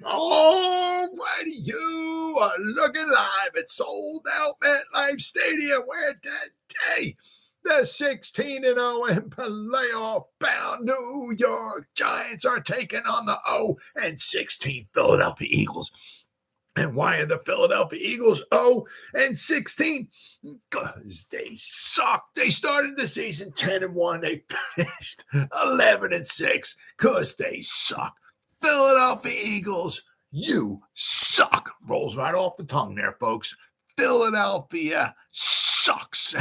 Alrighty, you are looking live at Sold Out MetLife Stadium, where today the 16-0 and playoff-bound New York Giants are taking on the 0-16 Philadelphia Eagles. And why are the Philadelphia Eagles 0-16? Because they suck. They started the season 10-1. They finished 11-6 because they suck. Philadelphia Eagles, you suck. Rolls right off the tongue there, folks. Philadelphia sucks.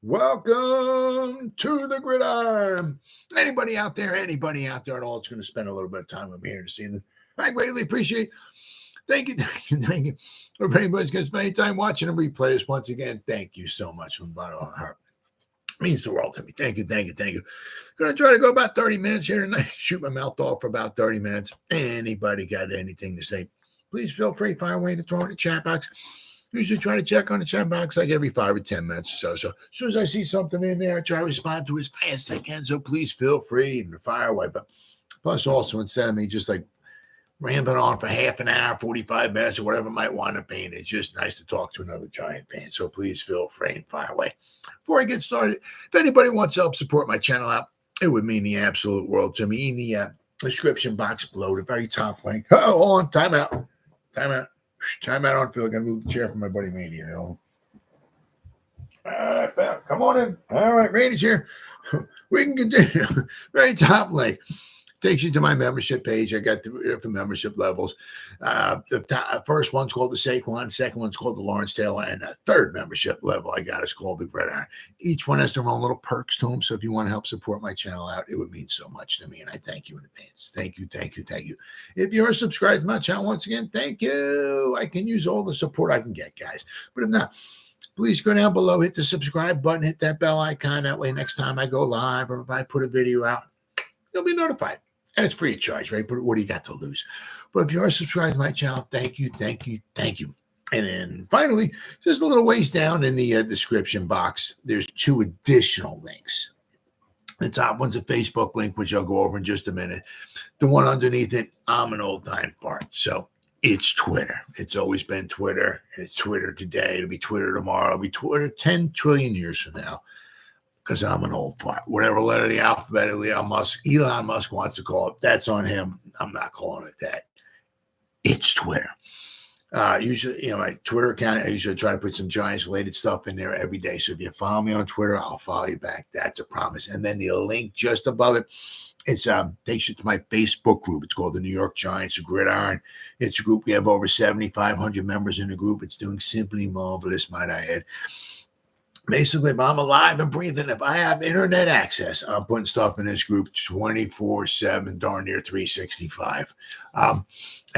Welcome to the Gridiron. Anybody out there at all that's going to spend a little bit of time with me here this evening, I greatly appreciate it. Thank you. If anybody's going to spend any time watching and replay this once again, thank you so much from the bottom of my heart. It means the world to me. Thank you. Going to try to go about 30 minutes here tonight. Shoot my mouth off for about 30 minutes. Anybody got anything to say, please feel free, fire away to throw in the chat box. Usually try to check on the chat box like every 5 or 10 minutes or so. So as soon as I see something in there, I try to respond to as fast as I can. So please feel free to fire away. But plus also, instead of me just like rambling on for half an hour, 45 minutes, or whatever it might wind up being, it's just nice to talk to another Giant fan. So please feel free and fire away. Before I get started, if anybody wants to help support my channel out, it would mean the absolute world to me. In the description box below, the very top link. Oh, on time out on Phil. Gonna move the chair for my buddy Manny. All right, pal, come on in. All right, Randy's here. We can continue. Very top link takes you to my membership page. I got the different membership levels. The first one's called the Saquon, second one's called the Lawrence Taylor, and the third membership level I got is called the Gridiron. Each one has their own little perks to them. So if you want to help support my channel out, it would mean so much to me, and I thank you in advance. Thank you. If you're subscribed to my channel, once again, thank you. I can use all the support I can get, guys. But if not, please go down below, hit the subscribe button, hit that bell icon. That way, next time I go live or if I put a video out, you'll be notified. And it's free of charge, right? But what do you got to lose? But if you are subscribed to my channel, thank you. And then finally, just a little ways down in the description box, there's 2 additional links. The top one's a Facebook link, which I'll go over in just a minute. The one underneath it, I'm an old-time fart. So it's Twitter. It's always been Twitter. And it's Twitter today. It'll be Twitter tomorrow. It'll be Twitter 10 trillion years from now. Because I'm an old fart. Whatever letter of the alphabet Elon Musk wants to call it, that's on him. I'm not calling it that. It's Twitter. Usually, my Twitter account, I usually try to put some Giants-related stuff in there every day. So if you follow me on Twitter, I'll follow you back. That's a promise. And then the link just above it, it's takes you to my Facebook group. It's called the New York Giants Gridiron. It's a group. We have over 7,500 members in the group. It's doing simply marvelous, might I add. Basically, if I'm alive and breathing, if I have internet access, I'm putting stuff in this group 24/7, darn near 365. And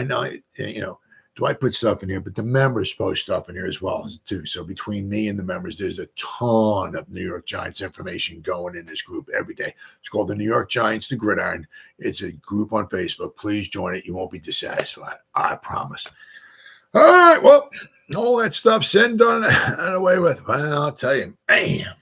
now, do I put stuff in here? But the members post stuff in here as well, too. So between me and the members, there's a ton of New York Giants information going in this group every day. It's called the New York Giants, the Gridiron. It's a group on Facebook. Please join it. You won't be dissatisfied. I promise. All right, well, all that stuff said and done and away with. Well, I'll tell you, man.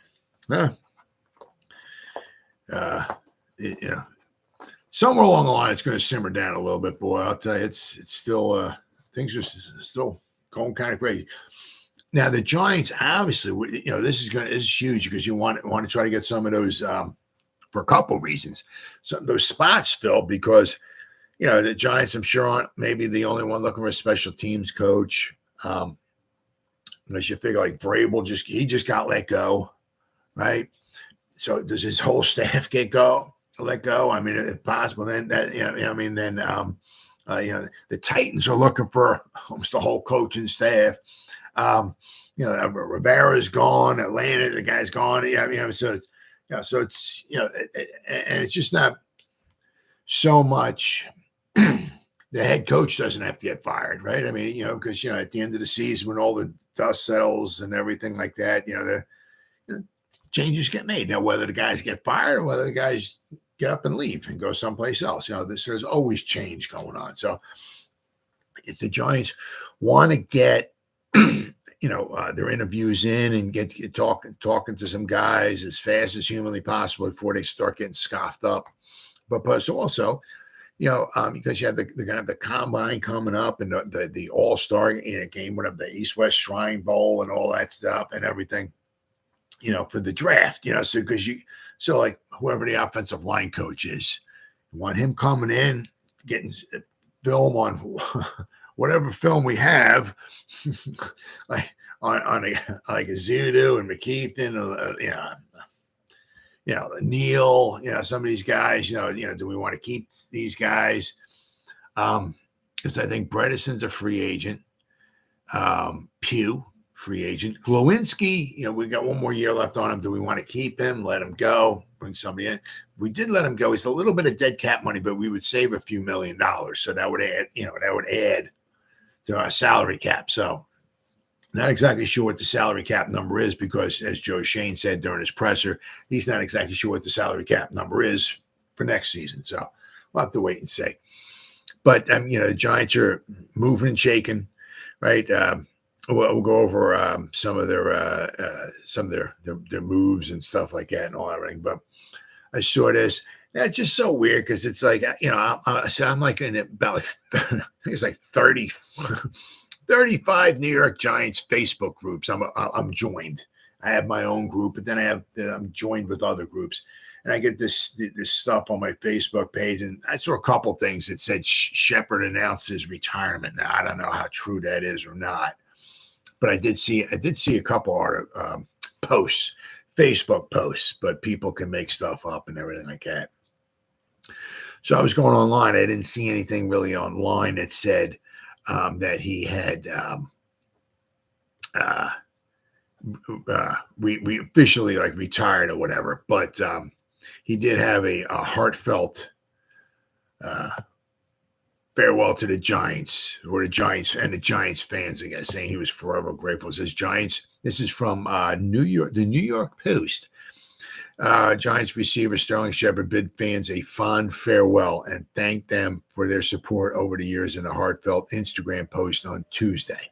Somewhere along the line, it's going to simmer down a little bit, boy. I'll tell you, it's still things are still going kind of crazy. Now, the Giants, obviously, this is huge because you want to try to get some of those for a couple of reasons. Some of those spots filled because the Giants, I'm sure, aren't maybe the only one looking for a special teams coach. Unless you figure like Vrabel just got let go, right? So does his whole staff let go? I mean, if possible, then the Titans are looking for almost the whole coaching staff. Rivera's gone, Atlanta, the guy's gone. So it's and it's just not so much. The head coach doesn't have to get fired, right? I mean, because, at the end of the season, when all the dust settles and everything like that, the changes get made. Now, whether the guys get fired or whether the guys get up and leave and go someplace else, there's always change going on. So if the Giants want to get, their interviews in and get talking to some guys as fast as humanly possible before they start getting scoffed up. But plus also, because they're gonna have the combine coming up and the All-Star game, whatever, the East-West Shrine Bowl and all that stuff and everything, for the draft, so like whoever the offensive line coach is, you want him coming in, getting film on whatever film we have, like on like a Zudu and McKeith and Neil, some of these guys, do we want to keep these guys? Because I think Bredesen's a free agent. Pugh, free agent. Glowinski, we got one more year left on him. Do we want to keep him? Let him go? Bring somebody in? We did let him go. He's a little bit of dead cap money, but we would save a few $1 million. So that would add to our salary cap. So not exactly sure what the salary cap number is because, as Joe Shane said during his presser, he's not exactly sure what the salary cap number is for next season. So we'll have to wait and see. But, the Giants are moving and shaking, right? We'll go over some of their moves and stuff like that and all everything. But I saw this. It's just so weird because it's like, I'm like in about it's like 35 New York Giants Facebook groups. I'm joined. I have my own group, but then I'm joined with other groups, and I get this stuff on my Facebook page. And I saw a couple things that said Shepard announced his retirement. Now I don't know how true that is or not, but I did see a couple posts, Facebook posts, but people can make stuff up and everything like that. So I was going online. I didn't see anything really online that said that he had we officially like retired or whatever, but he did have a heartfelt farewell to the Giants, or the Giants and the Giants fans, I guess, saying he was forever grateful. It says Giants. This is from the New York Post. Giants receiver Sterling Shepard bid fans a fond farewell and thanked them for their support over the years in a heartfelt Instagram post on Tuesday.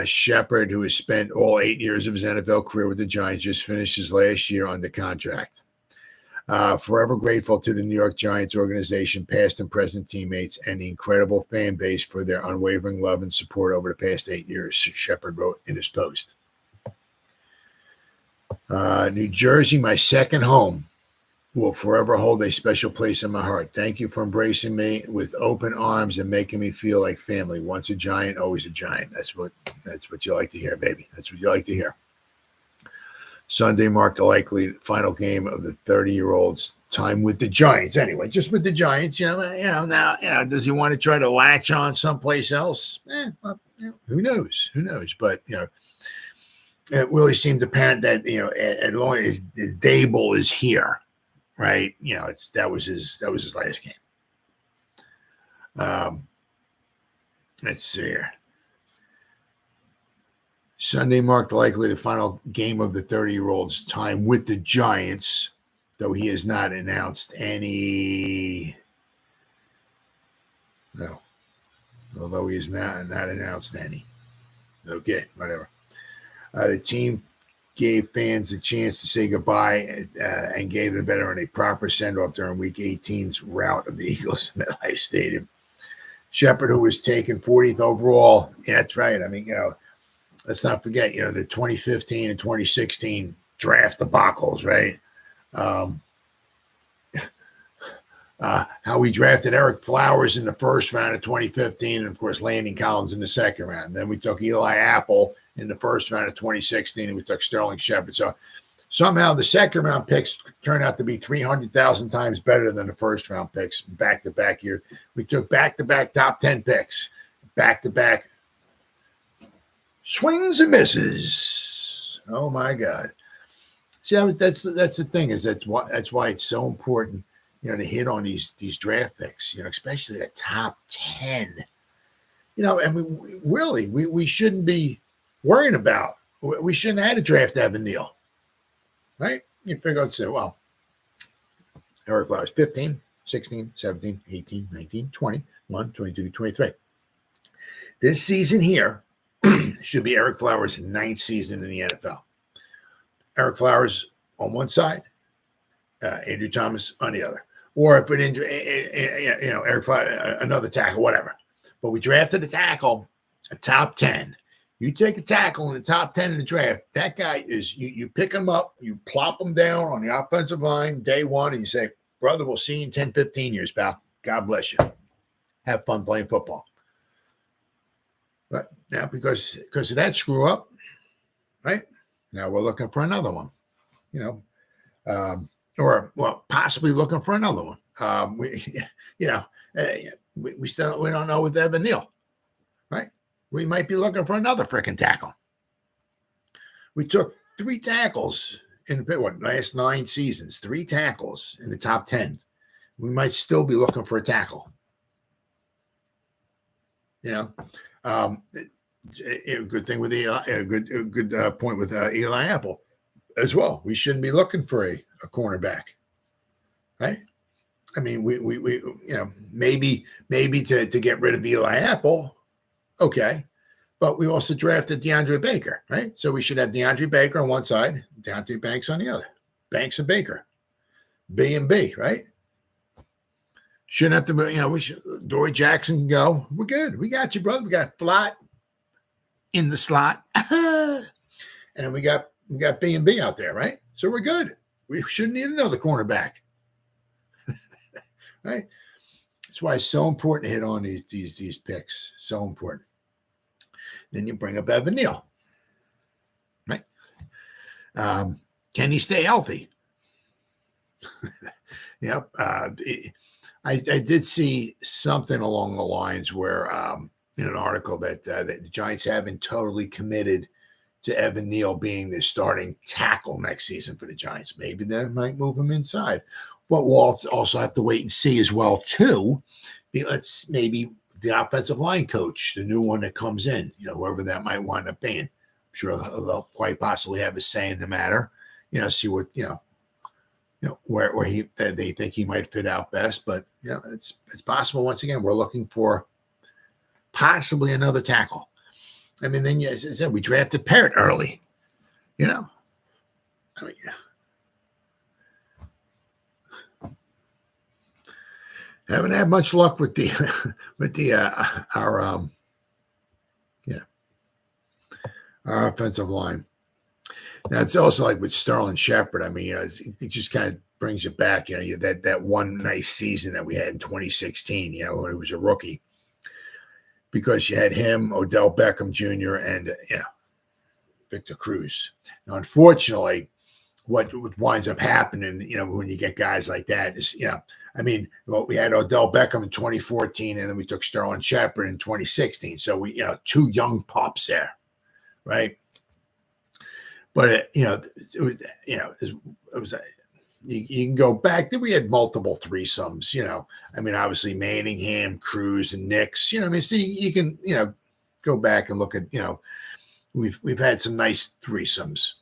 Shepard, who has spent all 8 years of his NFL career with the Giants, just finished his last year under contract. Forever grateful to the New York Giants organization, past and present teammates, and the incredible fan base for their unwavering love and support over the past 8 years, Shepard wrote in his post. New Jersey, my second home, will forever hold a special place in my heart. Thank you for embracing me with open arms and making me feel like family. Once a Giant, always a Giant. That's what you like to hear, baby. That's what you like to hear. Sunday marked the likely final game of the 30-year-old's time with the Giants. Anyway, just with the Giants, now, does he want to try to latch on someplace else? Who knows? But, it really seems apparent that, as long as Dable is here, right? That was his last game. Let's see here. Sunday marked likely the final game of the 30-year-old's time with the Giants, though he has not announced any. No, although he has not announced any. Okay, whatever. The team gave fans a chance to say goodbye and gave the veteran a proper send-off during Week 18's rout of the Eagles in MetLife Stadium. Shepard, who was taken 40th overall, that's right. Let's not forget, the 2015 and 2016 draft debacles, right? How we drafted Eric Flowers in the first round of 2015, and of course, Landon Collins in the second round. Then we took Eli Apple in the first round of 2016, and we took Sterling Shepard. So somehow the second round picks turned out to be 300,000 times better than the first round picks back-to-back year. We took back-to-back top 10 picks, back-to-back swings and misses. Oh my God! See, that's the thing, is that's why it's so important, to hit on these draft picks, especially a top 10. And we shouldn't be worrying about. We shouldn't have had a draft Evan Neal, right? You figure out, say, well, Eric Flowers, 15, 16, 17, 18, 19, 20, 21, 22, 23. This season here should be Eric Flowers' 9th season in the NFL. Eric Flowers on one side, Andrew Thomas on the other. or if it injured, Eric another tackle, whatever. But we drafted a tackle, a top 10. You take a tackle in the top 10 in the draft, that guy is, you pick him up, you plop him down on the offensive line day one, and you say, brother, we'll see you in 10, 15 years, pal. God bless you. Have fun playing football. But now because of that screw up, right? Now we're looking for another one, or possibly looking for another one. We don't know with Evan Neal, right? We might be looking for another freaking tackle. We took 3 tackles in the last 9 seasons, 3 tackles in the top 10. We might still be looking for a tackle. A good thing with a good point with Eli Apple as well. We shouldn't be looking for a cornerback, right? I mean, we maybe to get rid of Eli Apple, okay, but we also drafted DeAndre Baker, right? So we should have DeAndre Baker on one side, Deontay Banks on the other. Banks and Baker, B and B, right? Shouldn't have to, we should. Adoree Jackson can go. We're good. We got you, brother. We got Flott in the slot, and then we got B and B out there, right? So we're good. We shouldn't need another cornerback, right? That's why it's so important to hit on these picks. So important. Then you bring up Evan Neal, right? Can he stay healthy? Yep. I did see something along the lines where in an article that the Giants haven't totally committed to Evan Neal being the starting tackle next season for the Giants. Maybe they might move him inside. But we'll also have to wait and see as well, too. Maybe the offensive line coach, the new one that comes in, whoever that might wind up being. I'm sure they'll quite possibly have a say in the matter. See what, where they think he might fit out best. But, it's possible. Once again, we're looking for possibly another tackle. I mean, then, as I said, we drafted Parrott early, haven't had much luck with our offensive line. Now it's also like with Sterling Shepard. I mean, it just kind of brings it back. That one nice season that we had in 2016. When he was a rookie, because you had him, Odell Beckham Jr., and Victor Cruz. Now, unfortunately, what winds up happening, when you get guys like that is, we had Odell Beckham in 2014, and then we took Sterling Shepard in 2016. So we, 2 young pups there, right? But it was you can go back. Then we had multiple threesomes. Obviously Manningham, Cruz, and Nix. So you can go back and look at we've had some nice threesomes.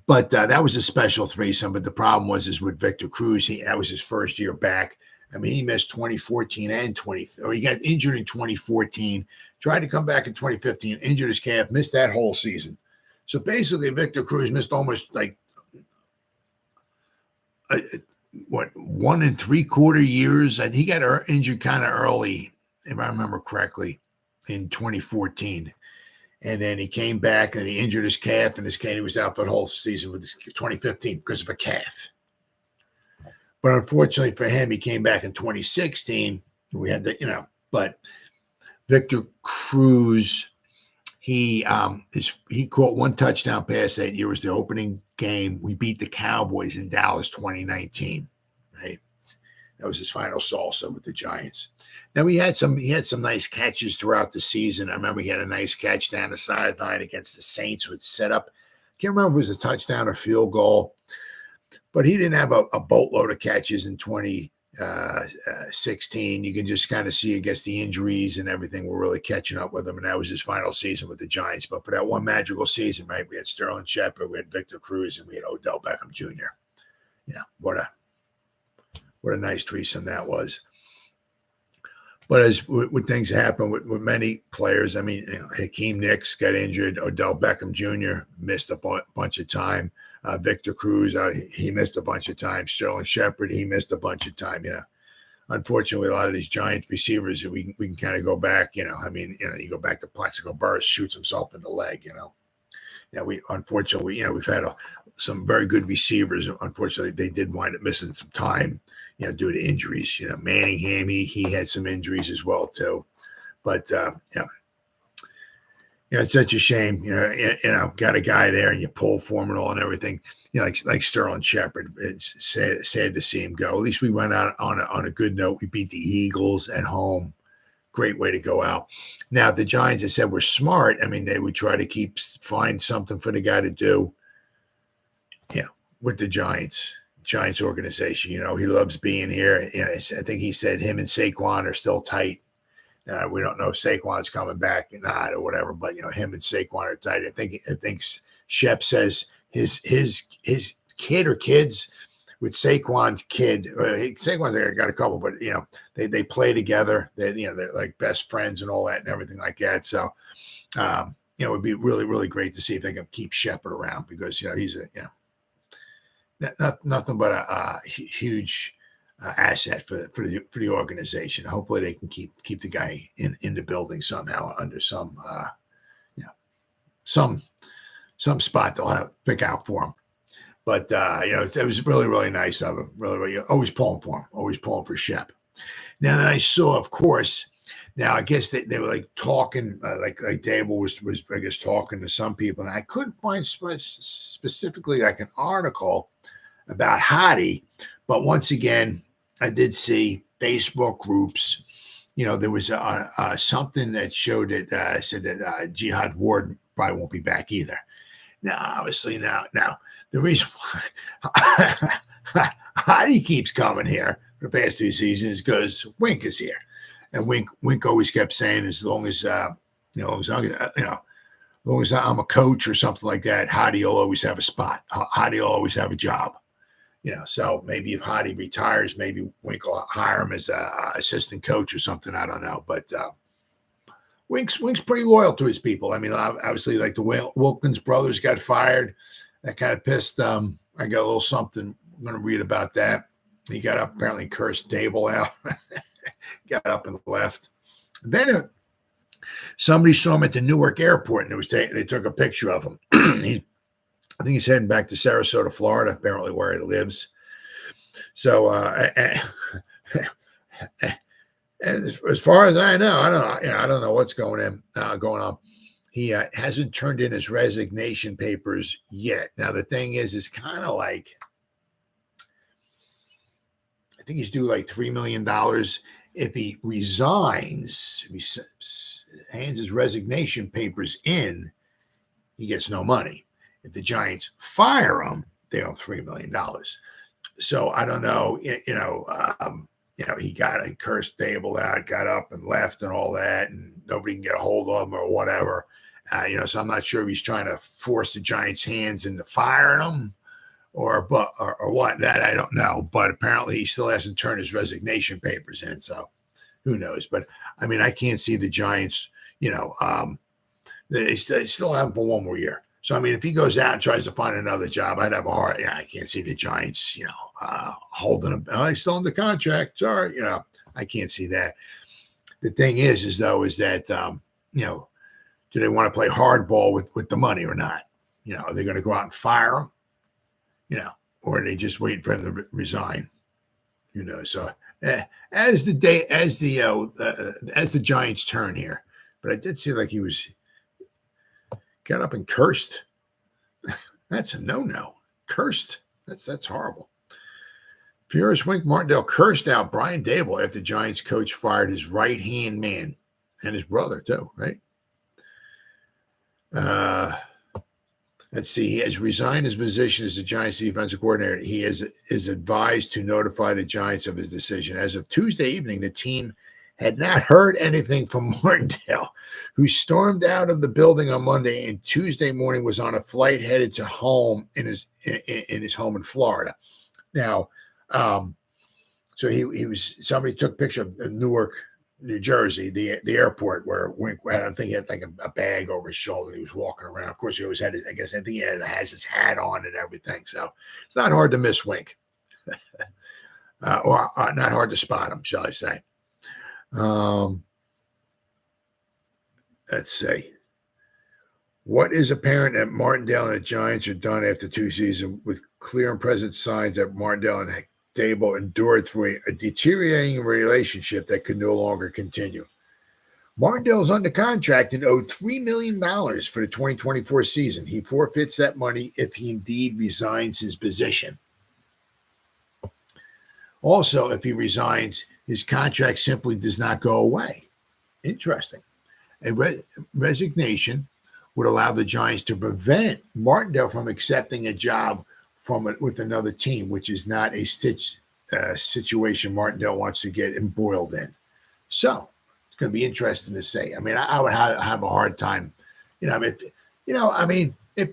But that was a special threesome. But the problem is with Victor Cruz, that was his first year back. He missed 2014 and he got injured in 2014, tried to come back in 2015, injured his calf, missed that whole season. So basically, Victor Cruz missed almost 1 3/4 years. He got injured kind of early, if I remember correctly, in 2014. And then he came back and he injured his calf, and he was out for the whole season with 2015 because of a calf. But unfortunately for him, he came back in 2016. We had but Victor Cruz, he caught 1 touchdown pass that year. It was the opening game. We beat the Cowboys in Dallas 2019, right? That was his final salsa with the Giants. Now he had some nice catches throughout the season. I remember he had a nice catch down the sideline against the Saints with setup. Can't remember if it was a touchdown or field goal, but he didn't have a boatload of catches in 2016. You can just kind of see, I guess, the injuries and everything were really catching up with him, and that was his final season with the Giants. But for that one magical season, right, we had Sterling Shepard, we had Victor Cruz, and we had Odell Beckham Jr. What a nice threesome that was. But as with things happen with many players, Hakeem Nicks got injured. Odell Beckham Jr. missed a bunch of time. Victor Cruz, he missed a bunch of times. Sterling Shepard, he missed a bunch of time. Unfortunately, a lot of these giant receivers, we can kind of go back. You go back to Plaxico Burress, shoots himself in the leg. We unfortunately, we've had some very good receivers. Unfortunately, they did wind up missing some time, due to injuries. Manningham, he had some injuries as well too. But it's such a shame. Got a guy there and you pull for him and all and everything. Like Sterling Shepard. It's sad to see him go. At least we went out on a good note. We beat the Eagles at home. Great way to go out. Now the Giants, I said, were smart. They would try to find something for the guy to do. With the Giants organization. He loves being here. I think he said him and Saquon are still tight. We don't know if Saquon's coming back or not or whatever, but him and Saquon are tight. I think Shep says his kid or kids with Saquon's kid. Saquon's got a couple, but they play together. They're like best friends and all that and everything like that. So it would be really, really great to see if they can keep Shepard around because he's nothing but a huge asset for the organization. Hopefully they can keep the guy in the building somehow under some spot they'll have pick out for him. But it was really, really nice of him. Really, really always pulling for him, always pulling for Shep. Now then I saw, of course. Now I guess they were like talking, like Dable was I guess talking to some people, and I couldn't find specifically like an article about Hottie, but once again, I did see Facebook groups. There was something that showed that said that Jihad Ward probably won't be back either. Now, obviously, now the reason why Hottie keeps coming here for the past 2 seasons is because Wink is here, and Wink always kept saying as long as I'm a coach or something like that, Hottie will always have a spot. Hottie will always have a job. So maybe if Hottie retires, maybe Wink will hire him as a assistant coach or something. I don't know. But Wink's pretty loyal to his people. Obviously, like the Wilkins brothers got fired. That kind of pissed I got a little something. I'm going to read about that. He got up, apparently cursed Dable out. Got up and left. Then somebody saw him at the Newark airport, and they took a picture of him. I think he's heading back to Sarasota, Florida, apparently where he lives. So, as far as I know, I don't know what's going on. He hasn't turned in his resignation papers yet. Now the thing is kind of like, I think he's due like $3 million. If he resigns, if he hands his resignation papers in, he gets no money. If the Giants fire him, they owe $3 million. So I don't know, he got a cursed Dable out, got up and left and all that, and nobody can get a hold of him or whatever. So I'm not sure if he's trying to force the Giants' hands into firing him or what. That I don't know. But apparently he still hasn't turned his resignation papers in. So who knows? But I can't see the Giants. They still have him for one more year. So, if he goes out and tries to find another job, I'd have a hard. I can't see the Giants, holding him. Oh, he's still in the contract. Sorry, I can't see that. The thing is that, do they want to play hardball with the money or not? Are they going to go out and fire him? Or are they just waiting for him to resign? So as the Giants turn here, but I did see like he was. Got up and cursed. That's a no-no. Cursed. That's horrible. Furious Wink Martindale cursed out Brian Dable after the Giants coach fired his right-hand man and his brother too, right? Let's see. He has resigned his position as the Giants defensive coordinator. He is advised to notify the Giants of his decision. As of Tuesday evening, the team had not heard anything from Martindale, who stormed out of the building on Monday and Tuesday morning was on a flight headed to home in his home in Florida. Now, so he was, somebody took a picture of Newark New Jersey, the airport where Wink, I think he had like a bag over his shoulder. He was walking around. Of course, he always had his, I think he has his hat on and everything. So it's not hard to miss Wink. Or not hard to spot him, shall I say. Let's see. What is apparent that Martindale and the Giants are done after 2 seasons, with clear and present signs that Martindale and Dable endured through a deteriorating relationship that could no longer continue. Martindale's under contract and owed $3 million for the 2024 season. He forfeits that money if he indeed resigns his position. Also, if he resigns, his contract simply does not go away. Interesting. A resignation would allow the Giants to prevent Martindale from accepting a job with another team, which is not a situation Martindale wants to get embroiled in. So it's going to be interesting to see. I mean, I would have a hard time, if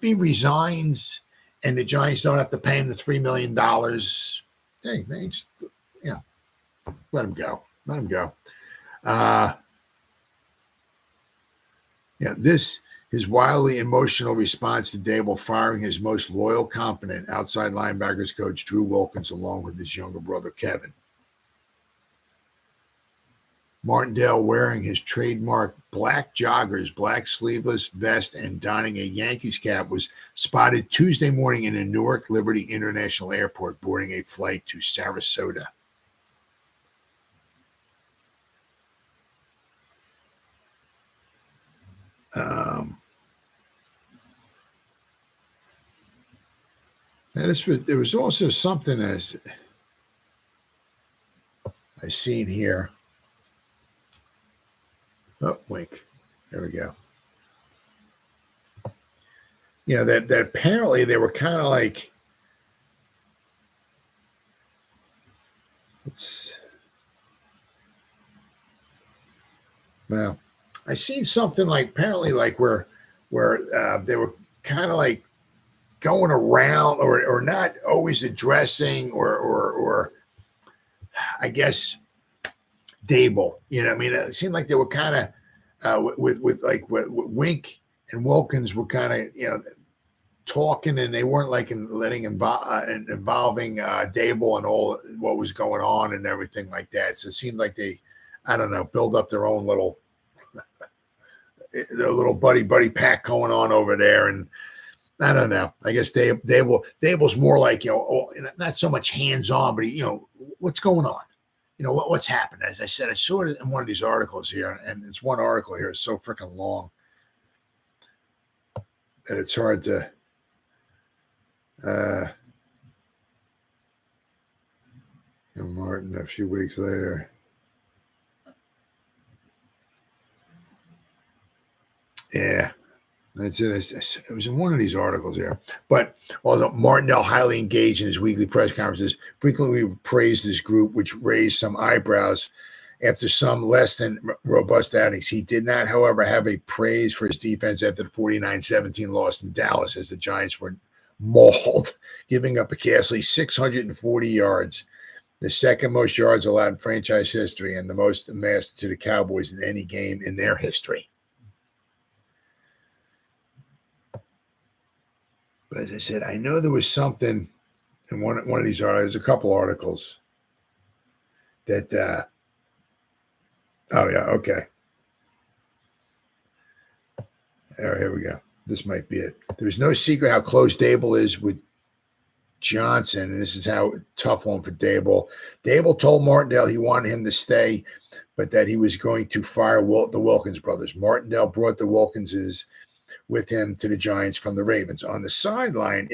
he resigns and the Giants don't have to pay him the $3 million, hey, man, just, let him go. Let him go. His wildly emotional response to Dable firing his most loyal, competent outside linebackers coach, Drew Wilkins, along with his younger brother, Kevin. Martindale, wearing his trademark black joggers, black sleeveless vest, and donning a Yankees cap, was spotted Tuesday morning in the Newark Liberty International Airport boarding a flight to Sarasota. There was also something as I seen here. Oh, wink. There we go. That apparently they were kind of like, I seen something like apparently like where they were kind of like going around or not always addressing or I guess Dable. It seemed like they were kind of with Wink and Wilkins were kind of talking, and they weren't like involving Dable and all what was going on and everything like that. So it seemed like they, I don't know, build up their own little buddy pack going on over there. And I don't know. I guess Dable's more like, not so much hands-on, but what's going on? What's happened? As I said, I saw it in one of these articles here, and it's one article here. It's so freaking long that it's hard to Martin a few weeks later. Yeah, that's it. It was in one of these articles here. But although Martindale, highly engaged in his weekly press conferences, frequently praised his group, which raised some eyebrows after some less than robust outings. He did not, however, have a praise for his defense after the 49-17 loss in Dallas, as the Giants were mauled, giving up a ghastly 640 yards, the second most yards allowed in franchise history, and the most amassed to the Cowboys in any game in their history. But as I said, I know there was something in one of these articles, there's a couple articles that, okay. All right, here we go. This might be it. There's no secret how close Dable is with Johnson, and this is how tough one for Dable. Dable told Martindale he wanted him to stay, but that he was going to fire the Wilkins brothers. Martindale brought the Wilkinses with him to the Giants from the Ravens. On the sideline,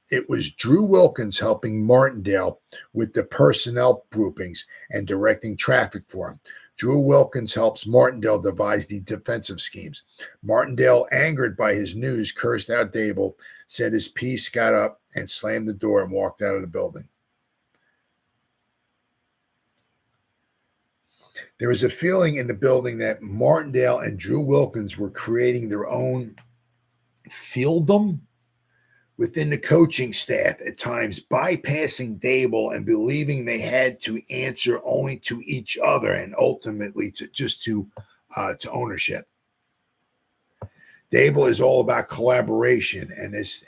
it was Drew Wilkins helping Martindale with the personnel groupings and directing traffic for him. Drew Wilkins helps Martindale devise the defensive schemes. Martindale, angered by his news, cursed out Dable, said his piece, got up and slammed the door and walked out of the building. There was a feeling in the building that Martindale and Drew Wilkins were creating their own fieldom, within the coaching staff at times bypassing Dable and believing they had to answer only to each other and ultimately to ownership. Dable is all about collaboration, and this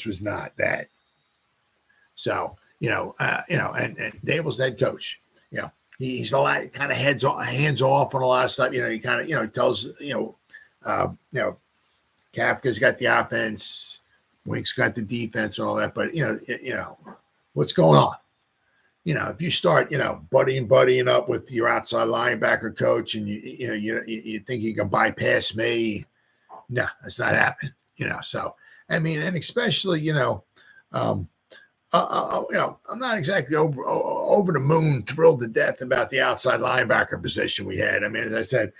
was not that. So and Dable's head coach. He's a lot kind of hands off on a lot of stuff. He kind of he tells Kafka's got the offense, Wicks got the defense and all that. But what's going on? If you start buddying up with your outside linebacker coach, and you think you can bypass me, no, that's not happening. So I mean, and especially I'm not exactly over the moon, thrilled to death about the outside linebacker position we had. I mean, as I said,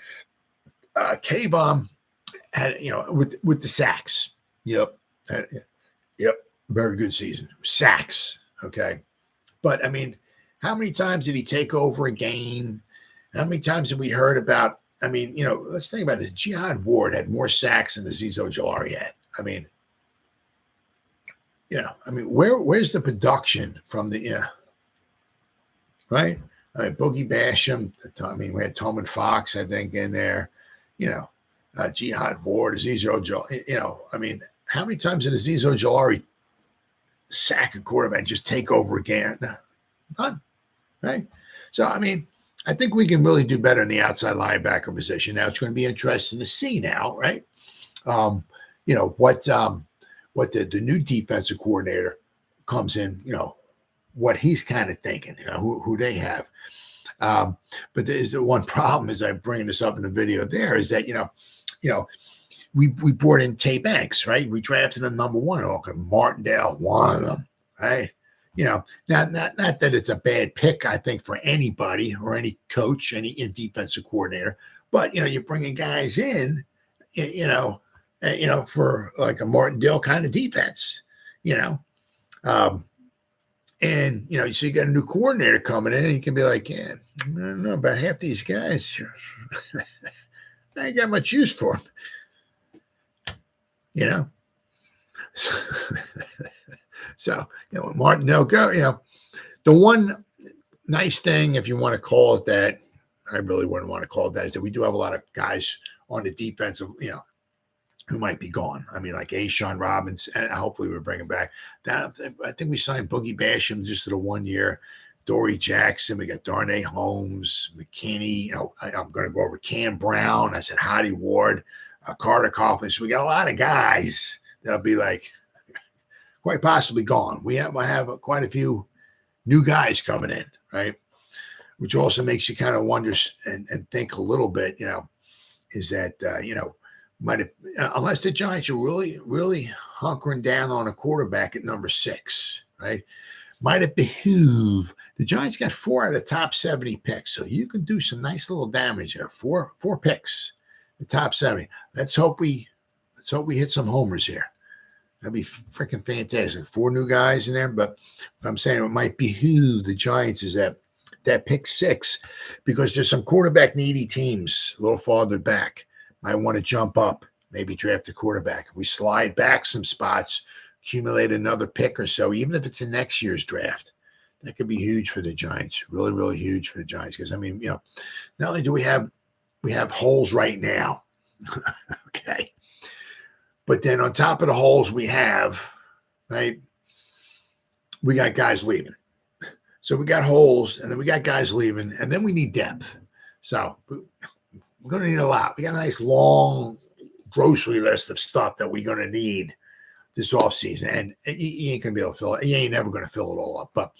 K-Bomb had with the sacks. Yep, very good season. Sacks, okay. But I mean, how many times did he take over a game? How many times have we heard about? I mean, let's think about this. Jihad Ward had more sacks than Azeez Ojulari had. I mean, where's the production from the right? I mean, Boogie Basham. I mean, we had Tolman Fox, I think, in there. Jihad Ward, Azeez Ojulari. I mean, how many times did Azeez Ojulari sack a quarterback and just take over again? None, right? So, I mean, I think we can really do better in the outside linebacker position. Now, it's going to be interesting to see now, right? What the new defensive coordinator comes in, what he's kind of thinking, who they have. But there's the one problem, as I'm bringing this up in the video there, is that, we brought in Tay Banks, right? We drafted him number one. Okay, Martindale, one of them, right? Not that it's a bad pick, I think, for anybody or any coach, any defensive coordinator. But you're bringing guys in, for like a Martindale kind of defense, and so you got a new coordinator coming in, and you can be like, I don't know about half these guys. I ain't got much use for them, So, when Martindale go, the one nice thing, if you want to call it that, I really wouldn't want to call it that, is that we do have a lot of guys on the defensive, who might be gone. I mean, like Ashawn Robbins, and hopefully we'll bring him back. I think we signed Boogie Basham just to the 1 year. Adoree Jackson, we got Darnay Holmes, McKinney. I'm going to go over Cam Brown. I said Hottie Ward, Carter Coughlin. So we got a lot of guys that'll be like quite possibly gone. We have quite a few new guys coming in, right? Which also makes you kind of wonder and think a little bit, is that, might have, unless the Giants are really, really hunkering down on a quarterback at number 6, right? Might it behoove? The Giants got 4 out of the top 70 picks, so you can do some nice little damage there. 4 picks, the top 70. Let's hope we hit some homers here. That'd be freaking fantastic. 4 new guys in there, but I'm saying it might behoove the Giants is that pick 6, because there's some quarterback needy teams a little farther back. Might want to jump up, maybe draft a quarterback. We slide back some spots, accumulate another pick or so, even if it's in next year's draft. That could be huge for the Giants. Really, really huge for the Giants. Because, I mean, not only do we have holes right now, okay, but then on top of the holes we have, right, we got guys leaving. So we got holes, and then we got guys leaving, and then we need depth. So we're going to need a lot. We got a nice long grocery list of stuff that we're going to need this offseason. And you ain't going to be able to fill it. You ain't never going to fill it all up. But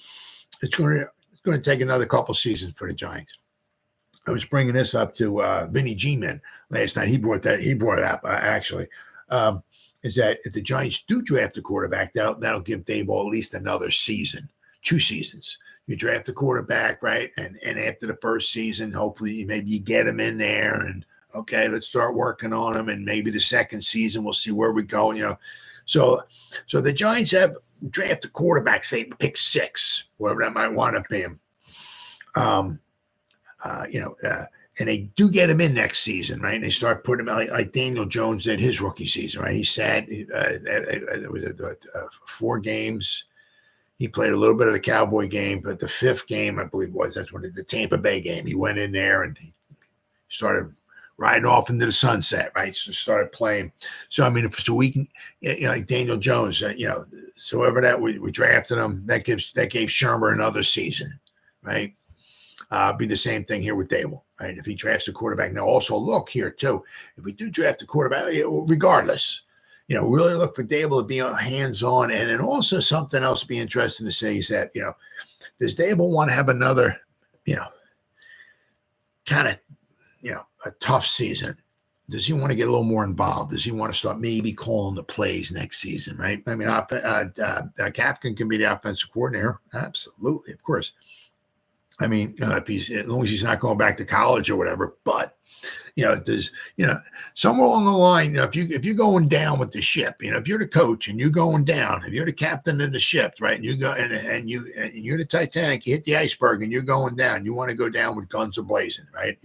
it's going to take another couple seasons for the Giants. I was bringing this up to Vinny G-Man last night. He brought it up, actually. Is that if the Giants do draft a quarterback, that'll give Daboll at least another season, 2 seasons. You draft a quarterback, right? And after the first season, hopefully maybe you get him in there and, okay, let's start working on him. And maybe the second season, we'll see where we go, So the Giants have drafted a quarterback, say, pick 6, whatever that might wind up being. and they do get him in next season, right? And they start putting him like Daniel Jones did his rookie season, right? He sat, it was 4 games. He played a little bit of the Cowboy game, but the 5th game, I believe that's when the Tampa Bay game, he went in there and he started riding off into the sunset, right? So started playing. So, I mean, so we can, like Daniel Jones, so whoever that we drafted him, that gave Shermer another season, right? Be the same thing here with Dable, right? If he drafts a quarterback. Now, also look here, too. If we do draft a quarterback, regardless, really look for Dable to be hands-on. And then also something else to be interesting to say is that, does Dable want to have another, kind of, a tough season? Does he want to get a little more involved? Does he want to start maybe calling the plays next season, right? I mean, Kafkin can be the offensive coordinator. Absolutely, of course. I mean, as long as he's not going back to college or whatever, but somewhere along the line, if you're going down with the ship, if you're the coach and you're going down, if you're the captain of the ship, right, and you go and you're the Titanic, you hit the iceberg and you're going down, you want to go down with guns ablazing, right?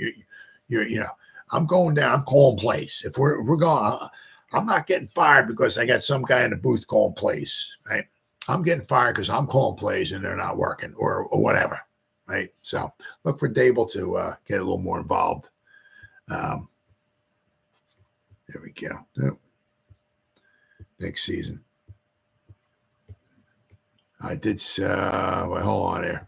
I'm going down, I'm calling plays. If we're going, I'm not getting fired because I got some guy in the booth calling plays, right? I'm getting fired because I'm calling plays and they're not working or whatever. Right, so look for Dable to get a little more involved. There we go. Yep. Next season, I did. Wait, hold on here.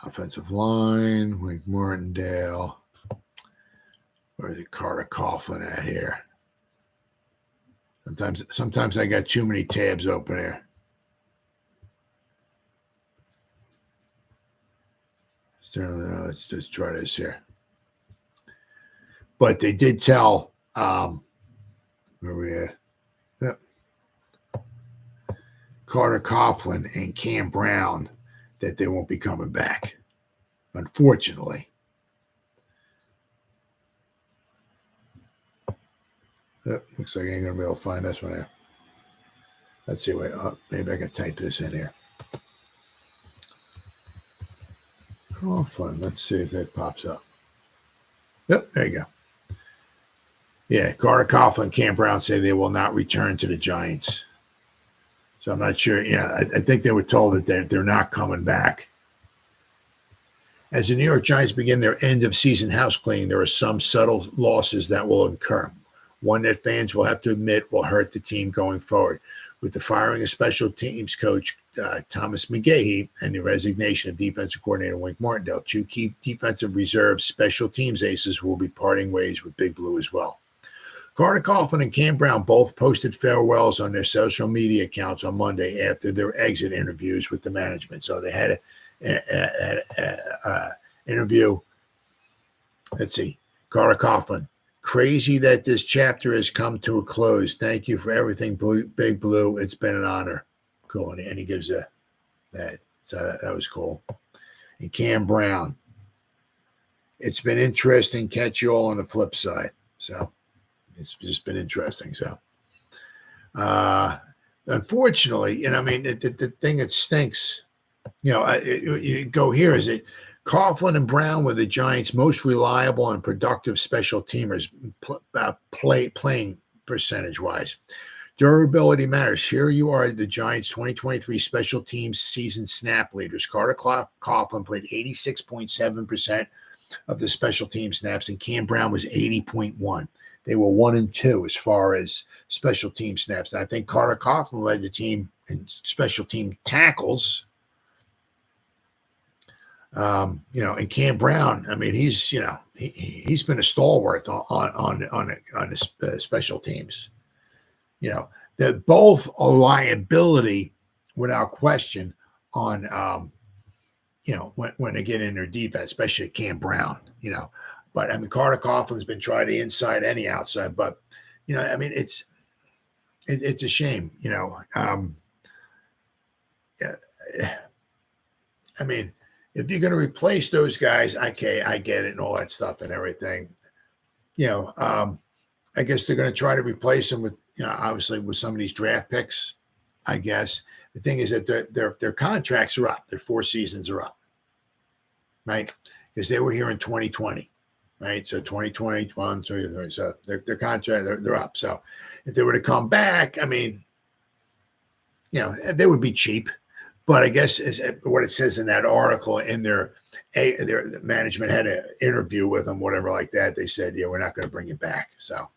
Offensive line, Wink Martindale. Where's it? Carter Coughlin at here? Sometimes I got too many tabs open here. Let's just try this here. But they did tell where we at? Yep. Carter Coughlin and Cam Brown that they won't be coming back, unfortunately. Looks like I ain't going to be able to find this one here. Let's see. Wait, maybe I can type this in here. Coughlin. Let's see if that pops up. Yep, there you go. Yeah, Carter Coughlin, Cam Brown say they will not return to the Giants. So I'm not sure. I think they were told that they're not coming back. As the New York Giants begin their end-of-season house cleaning, there are some subtle losses that will occur. One that fans will have to admit will hurt the team going forward. With the firing of special teams coach Thomas McGahee and the resignation of defensive coordinator Wink Martindale, 2 key defensive reserve special teams aces will be parting ways with Big Blue as well. Carter Coughlin and Cam Brown both posted farewells on their social media accounts on Monday after their exit interviews with the management. So they had an interview. Let's see. Carter Coughlin. Crazy that this chapter has come to a close. Thank you for everything, Big Blue. It's been an honor. Cool. And he gives that. So that was cool. And Cam Brown. It's been interesting. Catch you all on the flip side. So it's just been interesting. So unfortunately, the thing that stinks, you go here is it Coughlin and Brown were the Giants' most reliable and productive special teamers playing percentage-wise. Durability matters. Here you are, the Giants' 2023 special teams season snap leaders. Carter Coughlin played 86.7% of the special team snaps, and Cam Brown was 80.1%. They were 1 and 2 as far as special team snaps. And I think Carter Coughlin led the team in special team tackles. And Cam Brown, he's been a stalwart on the special teams. They're both a liability without question on, when they get in their defense, especially Cam Brown, But Carter Coughlin's been tried the inside and the outside. But it's a shame. If you're going to replace those guys, okay, I get it and all that stuff and everything. I guess they're going to try to replace them with, obviously with some of these draft picks. I guess the thing is that their contracts are up. Their 4 seasons are up, right? Because they were here in 2020, right? So 2020, 21, 23. So their contract, they're up. So if they were to come back, I mean, they would be cheap. But I guess what it says in that article, in their management had an interview with them, whatever like that. They said, yeah, we're not going to bring you back. So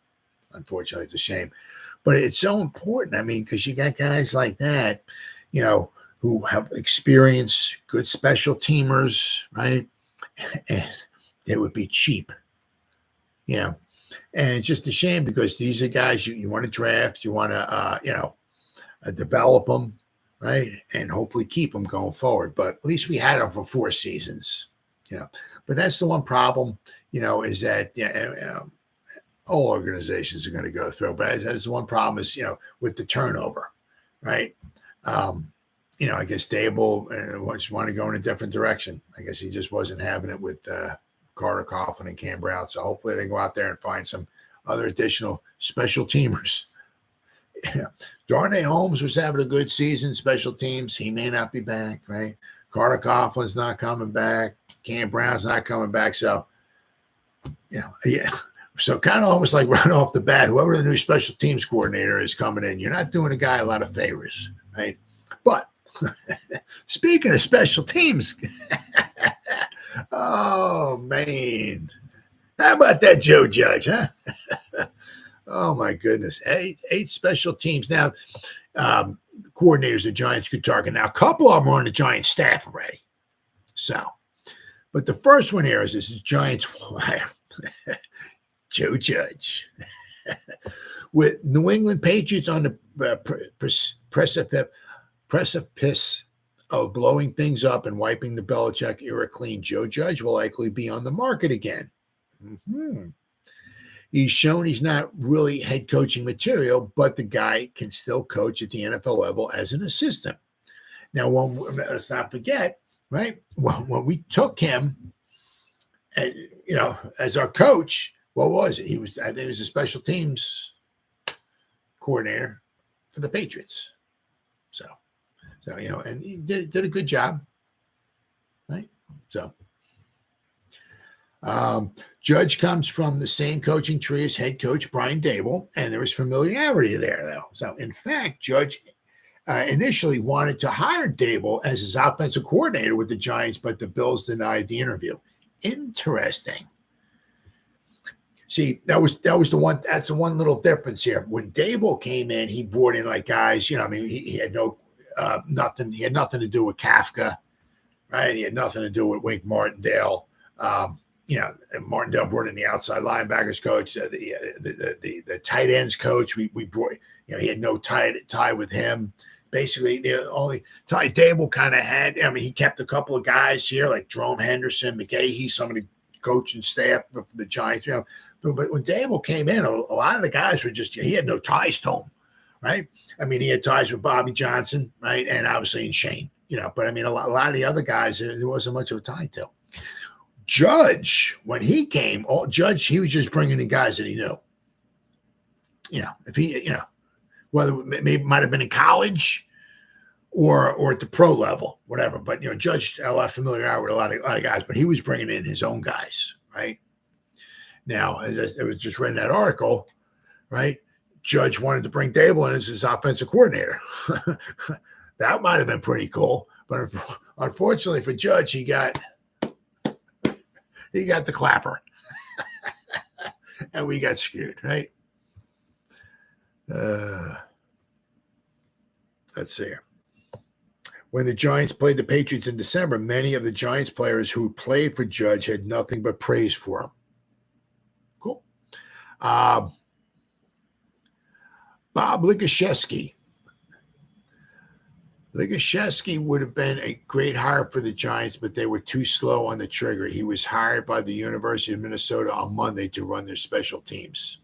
unfortunately, it's a shame. But it's so important. I mean, because you got guys like that, who have experience, good special teamers, right? And they would be cheap, And it's just a shame because these are guys you want to draft, you want to, develop them, right? And hopefully keep them going forward. But at least we had them for 4 seasons, But that's the one problem, is that, all organizations are going to go through. But as the one problem is, with the turnover, right? I guess Dable just wanted to go in a different direction. I guess he just wasn't having it with Carter, Coughlin, and Cam Brown. So hopefully they go out there and find some other additional special teamers. Darnay Holmes was having a good season, special teams. He may not be back, right? Carter Coughlin's not coming back. Cam Brown's not coming back. So, So kind of almost like right off the bat, whoever the new special teams coordinator is coming in, you're not doing a guy a lot of favors, right? But speaking of special teams, oh, man. How about that Joe Judge, huh? Oh, my goodness. 8 special teams. Now, coordinators the Giants could target. Now, a couple of them are on the Giants staff already. So, but the first one here is this is Giants Joe Judge. With New England Patriots on the precipice of blowing things up and wiping the Belichick era clean, Joe Judge will likely be on the market again. Mm-hmm. He's shown he's not really head coaching material, but the guy can still coach at the NFL level as an assistant. Now, let's not forget, right? When we took him, as our coach, what was it? I think he was a special teams coordinator for the Patriots. So and he did a good job, right? So. Judge comes from the same coaching tree as head coach Brian Dable, and there was familiarity there, though. So, in fact, Judge initially wanted to hire Dable as his offensive coordinator with the Giants, but the Bills denied the interview. Interesting. See, that was the one. That's the one little difference here. When Dable came in, he brought in like guys. He had nothing. He had nothing to do with Kafka, right? He had nothing to do with Wink Martindale. And Martindale brought in the outside linebackers coach, the tight ends coach. We brought, he had no tie with him. Basically, the only tie Dable kind of had. I mean, he kept a couple of guys here like Jerome Henderson, McGahee, some of the coaching staff for the Giants. But when Dable came in, a lot of the guys were just he had no ties to him, right? I mean, he had ties with Bobby Johnson, right, and obviously in Shane, But I mean, a lot of the other guys there wasn't much of a tie to. Judge, when he came, he was just bringing in guys that he knew. If he, whether it might have been in college or at the pro level, whatever. But Judge had a lot of familiarity with a lot of guys, but he was bringing in his own guys, right? Now, as it was just read in that article, right? Judge wanted to bring Dable in as his offensive coordinator. That might have been pretty cool, but unfortunately for Judge, he got the clapper, and we got screwed, right? Let's see. When the Giants played the Patriots in December, many of the Giants players who played for Judge had nothing but praise for him. Cool. Bob Ligashevsky. Ligashevsky would have been a great hire for the Giants, but they were too slow on the trigger. He was hired by the University of Minnesota on Monday to run their special teams.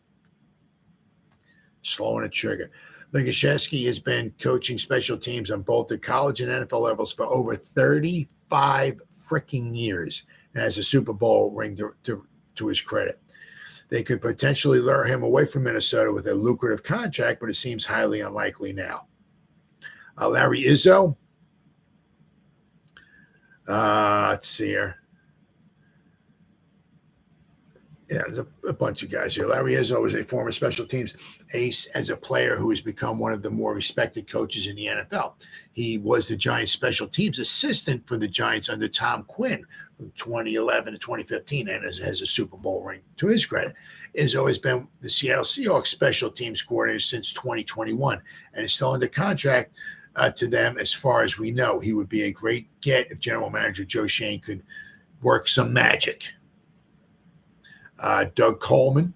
Slow on the trigger. Ligashevsky has been coaching special teams on both the college and NFL levels for over 35 freaking years and has a Super Bowl ring to his credit. They could potentially lure him away from Minnesota with a lucrative contract, but it seems highly unlikely now. Larry Izzo. Let's see here. Yeah, there's a bunch of guys here. Larry Izzo is a former special teams ace as a player who has become one of the more respected coaches in the NFL. He was the Giants special teams assistant for the Giants under Tom Quinn from 2011 to 2015 and has a Super Bowl ring to his credit. Izzo has been the Seattle Seahawks special teams coordinator since 2021 and is still under contract to them as far as we know. He would be a great get if general manager Joe Schoen could work some magic. Doug Coleman.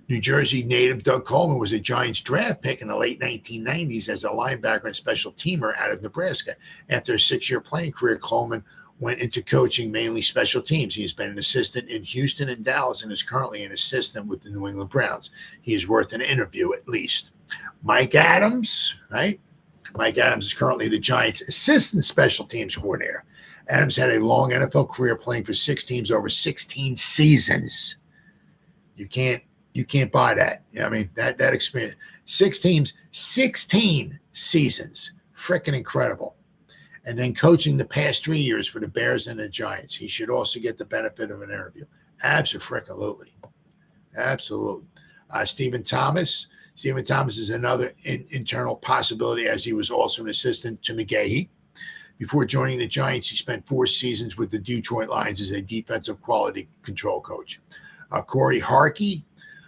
New Jersey native Doug Coleman was a Giants draft pick in the late 1990s as a linebacker and special teamer out of Nebraska. After a 6-year playing career, Coleman went into coaching mainly special teams. He has been an assistant in Houston and Dallas and is currently an assistant with the New England Browns. He is worth an interview at least. Mike Adams, right? Mike Adams is currently the Giants assistant special teams coordinator. Adams had a long NFL career playing for 6 teams over 16 seasons. You can't buy that. You know what I mean? That experience. 6 teams, 16 seasons. Freaking incredible. And then coaching the past 3 years for the Bears and the Giants. He should also get the benefit of an interview. Absolutely. Stephen Thomas. Stephen Thomas is another internal possibility as he was also an assistant to McGahee. Before joining the Giants, he spent 4 seasons with the Detroit Lions as a defensive quality control coach. Corey Harkey,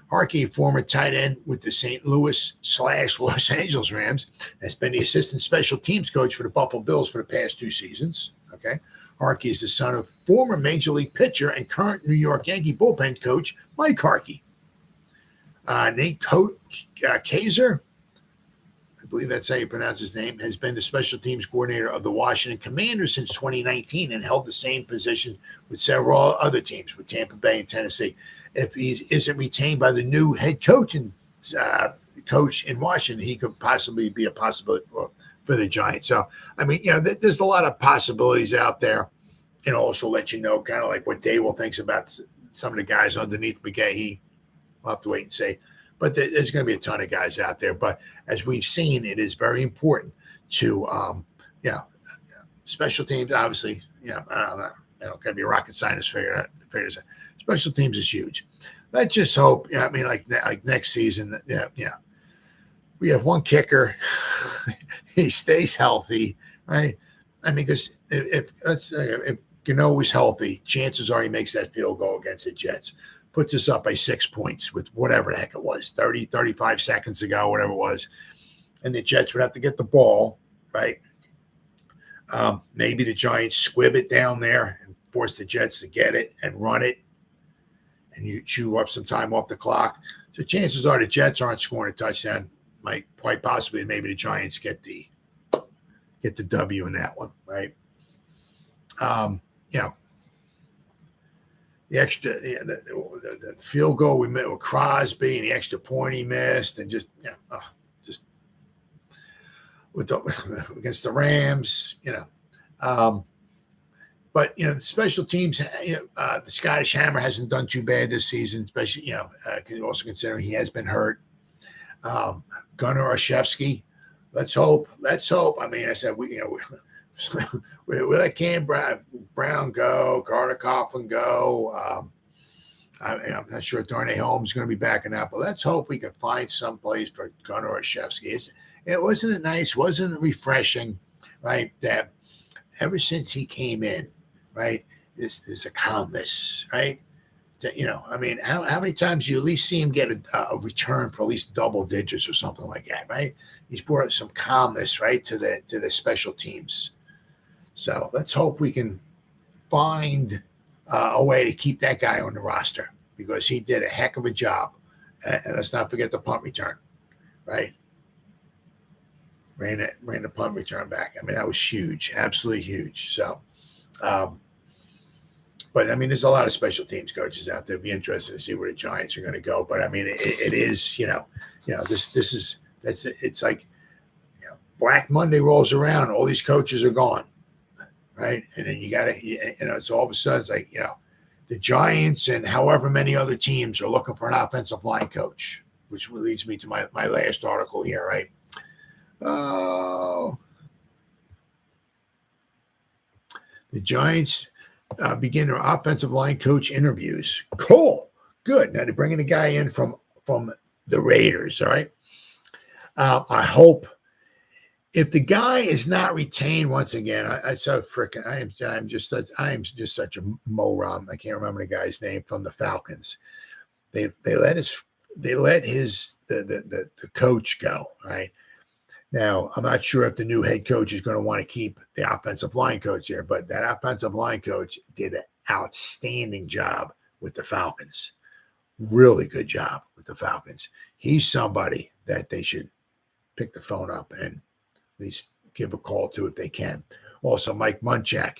a former tight end with the St. Louis/Los Angeles Rams, has been the assistant special teams coach for the Buffalo Bills for the past 2 seasons. Okay, Harkey is the son of former Major League pitcher and current New York Yankee bullpen coach Mike Harkey. Nate Kaiser, I believe that's how you pronounce his name, has been the special teams coordinator of the Washington Commanders since 2019 and held the same position with several other teams, with Tampa Bay and Tennessee. If he isn't retained by the new head coach in Washington, he could possibly be a possibility for the Giants. So, I mean, there's a lot of possibilities out there. And also let you know kind of like what Daywell thinks about some of the guys underneath McGahee. We'll have to wait and see. But there's going to be a ton of guys out there. But as we've seen, it is very important to, special teams, obviously, I don't got to be a rocket scientist to figure this out. Special teams is huge. Let's just hope, like next season, we have one kicker. He stays healthy, right? I mean, because if Gano is healthy, chances are he makes that field goal against the Jets. Puts us up by 6 points with whatever the heck it was, 30, 35 seconds ago, whatever it was. And the Jets would have to get the ball, right? Maybe the Giants squib it down there and force the Jets to get it and run it. And you chew up some time off the clock. So chances are the Jets aren't scoring a touchdown. Might quite possibly maybe the Giants get the W in that one, right? The extra, the field goal we met with Crosby and the extra point he missed, and just with against the Rams, But the special teams, the Scottish Hammer hasn't done too bad this season, especially also considering he has been hurt. Gunnar Olszewski, let's hope. I mean, I said we let Cam Brown go, Carter Coughlin go. I'm not sure if Darnay Holmes is going to be backing out, but let's hope we can find some place for Gunnar Olszewski. Wasn't it nice? Wasn't it refreshing, right? That ever since he came in, right, there's a calmness, right? That, how many times do you at least see him get a return for at least double digits or something like that, right? He's brought some calmness, right, to the special teams. So let's hope we can find a way to keep that guy on the roster because he did a heck of a job. And let's not forget the punt return, right? Ran the punt return back. I mean, that was huge, absolutely huge. So, but I mean, there's a lot of special teams coaches out there. It'd be interesting to see where the Giants are going to go. But I mean, it is, it's like, Black Monday rolls around, all these coaches are gone. Right. And then you got to, it's all of a sudden it's like, the Giants and however many other teams are looking for an offensive line coach, which leads me to my last article here. Right. Oh, the Giants begin their offensive line coach interviews. Cool. Good. Now they're bringing a guy in from the Raiders. All right. I hope if the guy is not retained once again, I am just such a moron. I can't remember the guy's name from the Falcons. They let the coach go. All right. Now, I'm not sure if the new head coach is going to want to keep the offensive line coach there, but that offensive line coach did an outstanding job with the Falcons. Really good job with the Falcons. He's somebody that they should pick the phone up and at least give a call to if they can. Also, Mike Munchak,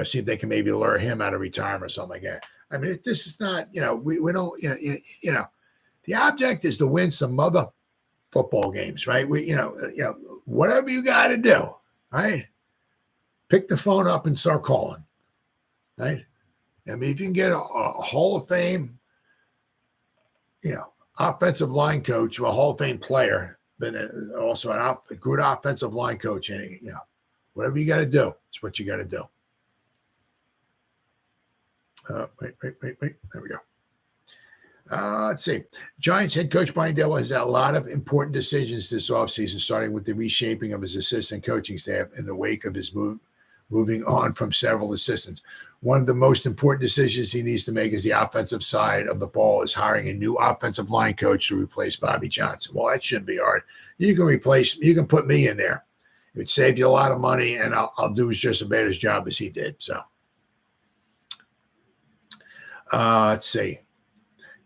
see if they can maybe lure him out of retirement or something like that. I mean, this is not, we don't, the object is to win some mother football games, right? Whatever you got to do, right? Pick the phone up and start calling, right? I mean, if you can get a Hall of Fame, offensive line coach, a Hall of Fame player, but also a good offensive line coach, and whatever you got to do, it's what you got to do. Wait. There we go. Let's see. Giants head coach Brian Daboll has had a lot of important decisions this offseason, starting with the reshaping of his assistant coaching staff in the wake of his moving on from several assistants. One of the most important decisions he needs to make is the offensive side of the ball is hiring a new offensive line coach to replace Bobby Johnson. Well, that shouldn't be hard. You can put me in there. It would save you a lot of money, and I'll do just as bad a job as he did. So, let's see.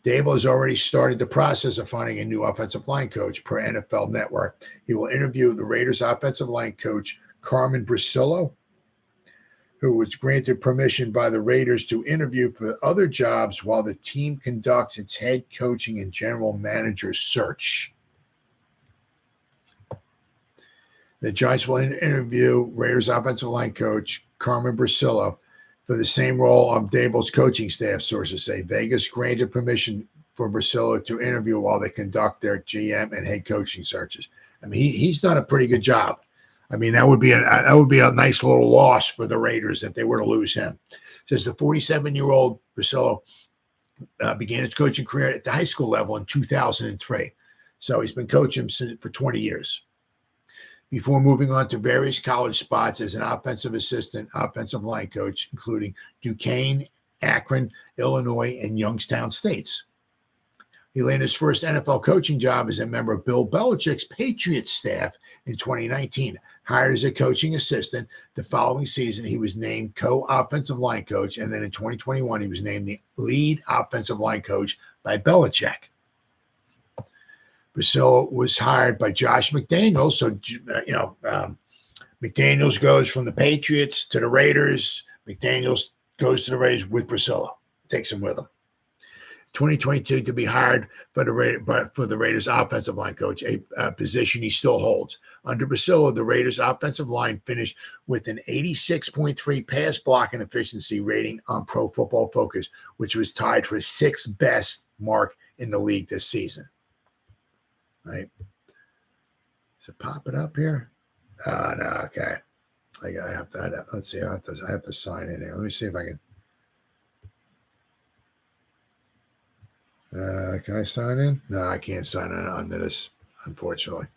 Daboll has already started the process of finding a new offensive line coach per NFL Network. He will interview the Raiders offensive line coach, Carmen Bricillo, who was granted permission by the Raiders to interview for other jobs while the team conducts its head coaching and general manager search. The Giants will interview Raiders offensive line coach, Carmen Bricillo, for the same role on Daboll's coaching staff, sources say. Vegas granted permission for Bricillo to interview while they conduct their GM and head coaching searches. I mean, he's done a pretty good job. I mean, that would be a nice little loss for the Raiders if they were to lose him. It says the 47-year-old Bricillo began his coaching career at the high school level in 2003. So he's been coaching for 20 years. Before moving on to various college spots as an offensive assistant, offensive line coach, including Duquesne, Akron, Illinois, and Youngstown states. He landed his first NFL coaching job as a member of Bill Belichick's Patriots staff in 2019. Hired as a coaching assistant, the following season he was named co-offensive line coach, and then in 2021 he was named the lead offensive line coach by Belichick. Bricillo was hired by Josh McDaniels. So, McDaniels goes from the Patriots to the Raiders. McDaniels goes to the Raiders with Bricillo, takes him with him. 2022 to be hired for the Raiders offensive line coach, a position he still holds. Under Bricillo, the Raiders offensive line finished with an 86.3 pass blocking efficiency rating on Pro Football Focus, which was tied for sixth best mark in the league this season. Right? Does it pop it up here? No, okay. I have to. Let's see. I have to sign in here. Let me see if I can. Can I sign in? No, I can't sign in under this, unfortunately.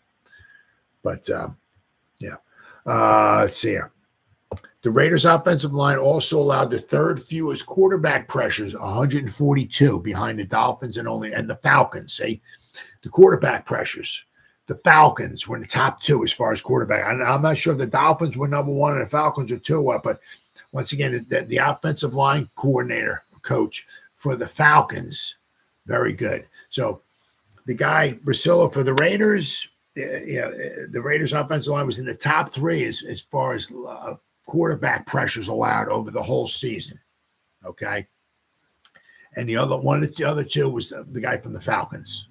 But yeah. Let's see here. The Raiders' offensive line also allowed the third fewest quarterback pressures, 142, behind the Dolphins and the Falcons. See, the quarterback pressures. The Falcons were in the top two as far as quarterback. I'm not sure if the Dolphins were number one and the Falcons were two, but once again, the offensive line coordinator, coach for the Falcons, very good. So the guy, Bricillo for the Raiders, the Raiders' offensive line was in the top three as far as quarterback pressures allowed over the whole season. Okay. And the other two was the guy from the Falcons.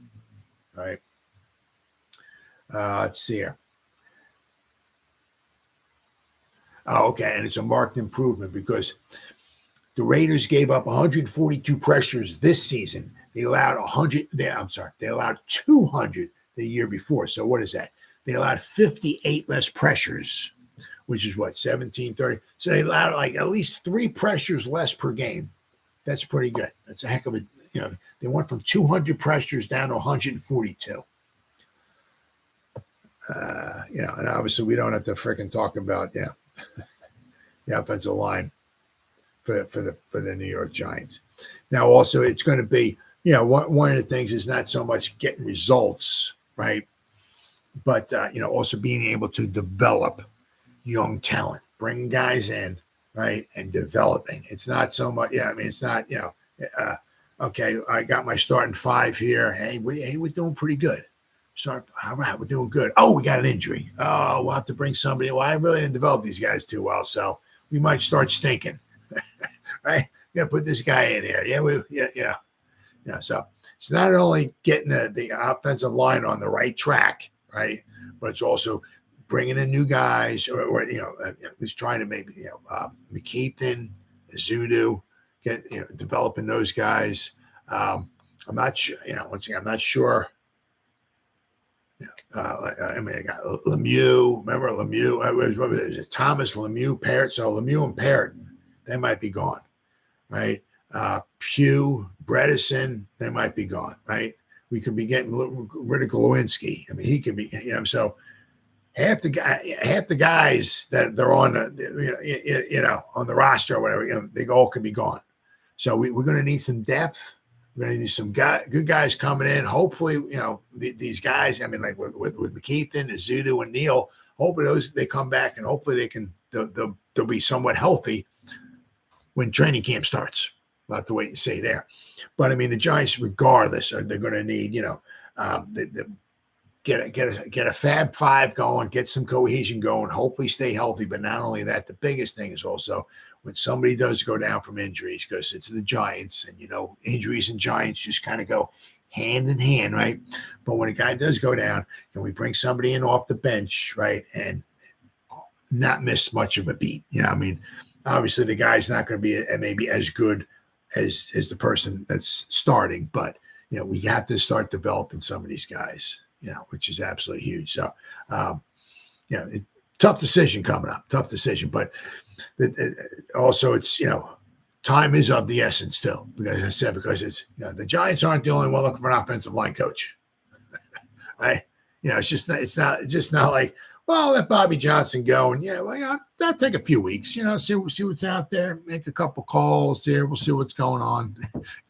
All right. Let's see here. Oh, okay. And it's a marked improvement because the Raiders gave up 142 pressures this season. They allowed 200 the year before. So what is that? They allowed 58 less pressures, which is what, 17-30. So they allowed like at least 3 pressures less per game. That's pretty good. That's a heck of a, they went from 200 pressures down to 142. And obviously we don't have to freaking talk about, the offensive line for the New York Giants. Now, also, it's going to be, one of the things is not so much getting results, right? But, also being able to develop young talent, bringing guys in, right, and developing. It's not so much, it's not, okay, I got my starting 5 here. Hey, we're doing pretty good. All right, we're doing good. Oh, we got an injury. Oh, we'll have to bring somebody. Well, I really didn't develop these guys too well, so we might start stinking, right? You got to put this guy in here. So it's not only getting the offensive line on the right track, right, but it's also bringing in new guys, or at least trying to maybe McKeithen, Zudu, developing those guys. I'm not sure. Once again, I'm not sure. I got Lemieux. Remember Lemieux? Thomas, Lemieux, Parrott. So Lemieux and Parrott, they might be gone, right? Pugh, Bredesen, they might be gone, right? We could be getting rid of Glowinski. He could be, so half the guys that they're on, on the roster or whatever, they all could be gone. So we're going to need some depth. We're going to need some good guys coming in. Hopefully, these guys, like with McKeithen, Azudu, and Neal, hopefully they come back and hopefully they'll be somewhat healthy when training camp starts. We'll have to wait and see there. But, the Giants, regardless, they're going to need, get a Fab 5 going, get some cohesion going, hopefully stay healthy. But not only that, the biggest thing is also when somebody does go down from injuries, because it's the Giants, and injuries and Giants just kind of go hand in hand, right? But when a guy does go down, can we bring somebody in off the bench, right, and not miss much of a beat? Obviously the guy's not going to be maybe as good as the person that's starting, but we have to start developing some of these guys, which is absolutely huge. So, tough decision coming up, but also it's, time is of the essence still, because it's, the Giants aren't the only one looking for an offensive line coach, right? It's not like, well, let Bobby Johnson go and that'll take a few weeks, see what's out there, make a couple calls here. We'll see what's going on.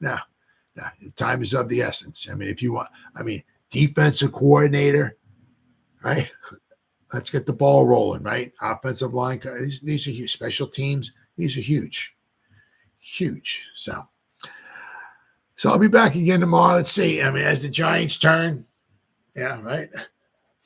No, time is of the essence. If you want, defensive coordinator, right? Let's get the ball rolling, right? Offensive line, these are huge. Special teams, these are huge. So I'll be back again tomorrow. Let's see. As the Giants turn, right?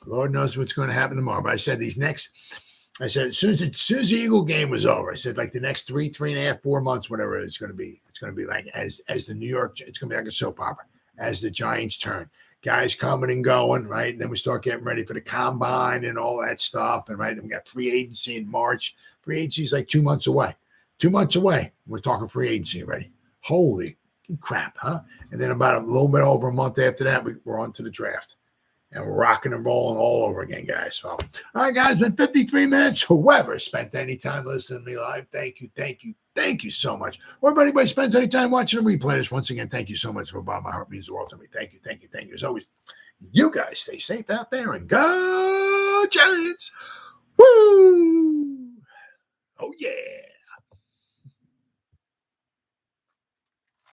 Lord knows what's going to happen tomorrow. But I said as soon as the Eagle game was over, I said like the next 3.5, 4 months, whatever it's going to be. It's going to be like as the New York, it's going to be like a soap opera as the Giants turn. Guys coming and going, right? And then we start getting ready for the combine and all that stuff. And and we got free agency in March. Free agency is like 2 months away. 2 months away. We're talking free agency already. Holy crap, huh? And then about a little bit over a month after that, we're on to the draft. And we're rocking and rolling all over again, guys. So, all right, guys, it's been 53 minutes. Whoever spent any time listening to me live, thank you so much. Or if anybody spends any time watching a replay this, once again, thank you so much. From the bottom of my heart, means the world to me. Thank you. As always, you guys stay safe out there and go Giants. Woo! Oh, yeah.